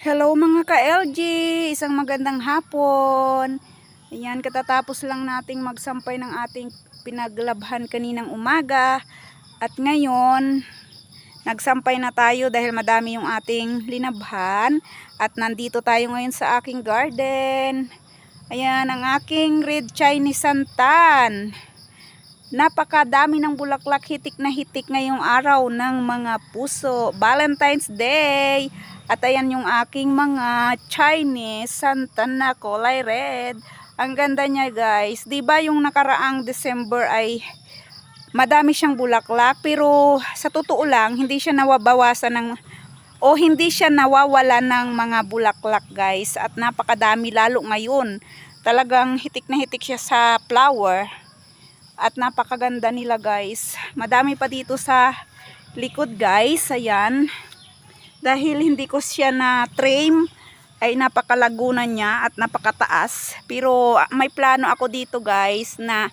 Hello mga ka-LG, isang magandang hapon. Ayan, katatapos lang nating magsampay ng ating pinaglabhan kaninang umaga. At ngayon, nagsampay na tayo dahil madami yung ating linabhan. At nandito tayo ngayon sa aking garden. Ayan, ang aking red Chinese santan. Napakadami ng bulaklak, hitik na hitik ngayong araw ng mga puso. Valentine's Day! At ayan yung aking mga Chinese santan na kulay red. Ang ganda niya guys. Diba yung nakaraang December ay madami siyang bulaklak. Pero sa totoo lang, hindi siya nawabawasan ng o hindi siya nawawala ng mga bulaklak guys. At napakadami lalo ngayon. Talagang hitik na hitik siya sa flower. At napakaganda nila guys. Madami pa dito sa likod guys. Ayan. Dahil hindi ko siya na trim ay napakalago na niya at napakataas. Pero may plano ako dito guys na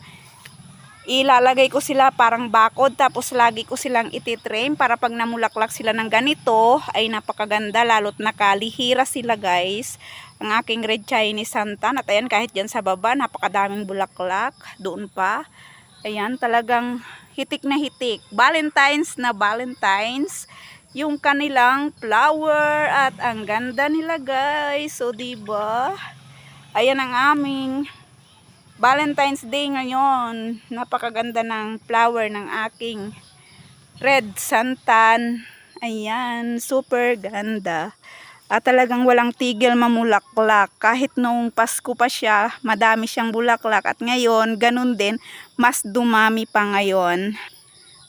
ilalagay ko sila parang bakod. Tapos lagi ko silang ititrim para pag namulaklak sila ng ganito ay napakaganda. Lalo't nakalihira sila guys. Ang aking red Chinese santan. At ayan kahit dyan sa baba napakadaming bulaklak. Doon pa. Ayan talagang hitik na hitik. Valentine's na Valentine's. Yung kanilang flower at ang ganda nila guys. So diba? Ayan ang aming Valentine's Day ngayon. Napakaganda ng flower ng aking red santan. Ayan, super ganda. At talagang walang tigil mamulaklak. Kahit noong Pasko pa siya, madami siyang bulaklak. At ngayon, ganun din, mas dumami pa ngayon.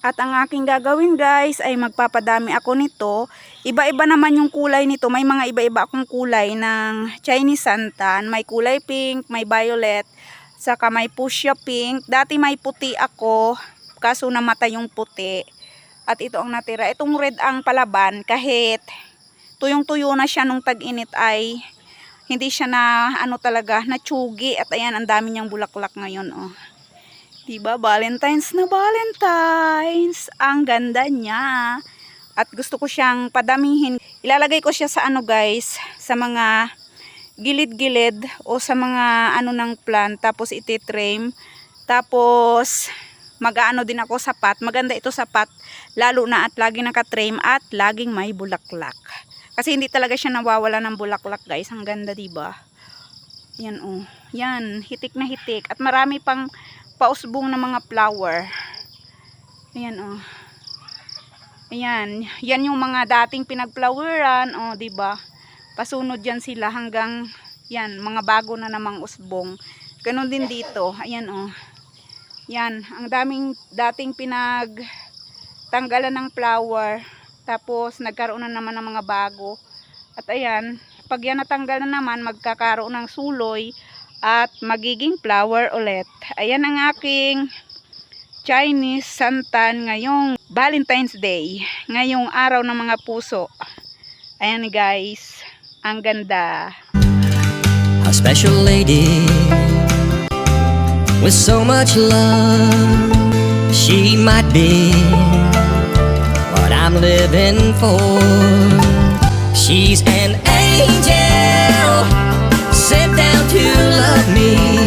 At ang aking gagawin guys ay magpapadami ako nito. Iba-iba naman yung kulay nito. May mga iba-iba akong kulay ng Chinese santan. May kulay pink, may violet, saka may fuchsia pink. Dati may puti ako, kaso namatay yung puti. At ito ang natira. Itong red ang palaban kahit tuyong-tuyo na siya nung tag-init ay hindi siya na talaga, na tsugi. At ayan, ang dami niyang bulaklak ngayon oh. Diba? Valentine's na Valentine's. Ang ganda niya. At gusto ko siyang padamihin. Ilalagay ko siya sa guys, sa mga gilid-gilid o sa mga ng plant. Tapos ititrim. Tapos mag-aano din ako sapat. Maganda ito sapat. Lalo na at laging nakatrim at laging may bulaklak. Kasi hindi talaga siya nawawala ng bulaklak guys. Ang ganda diba? Yan oh. Yan. Hitik na hitik. At marami pang pausbong na mga flower. Ayan oh. Ayan, yan yung mga dating pinagfloweran oh, 'di ba? Pasunod yan sila hanggang yan, mga bago na namang usbong. Ganun din dito. Ayan oh. Yan, ang daming dating pinagtanggalan ng flower. Tapos nagkaroon na naman ng mga bago. At ayan, pag yan natanggal na naman, magkakaroon ng suloy at magiging flower ulit. Ayan ang aking Chinese santan ngayong Valentine's Day. Ngayong araw ng mga puso. Ayan guys. Ang ganda. A special lady with so much love. She might be what I'm living for. She's an angel sent down to love me.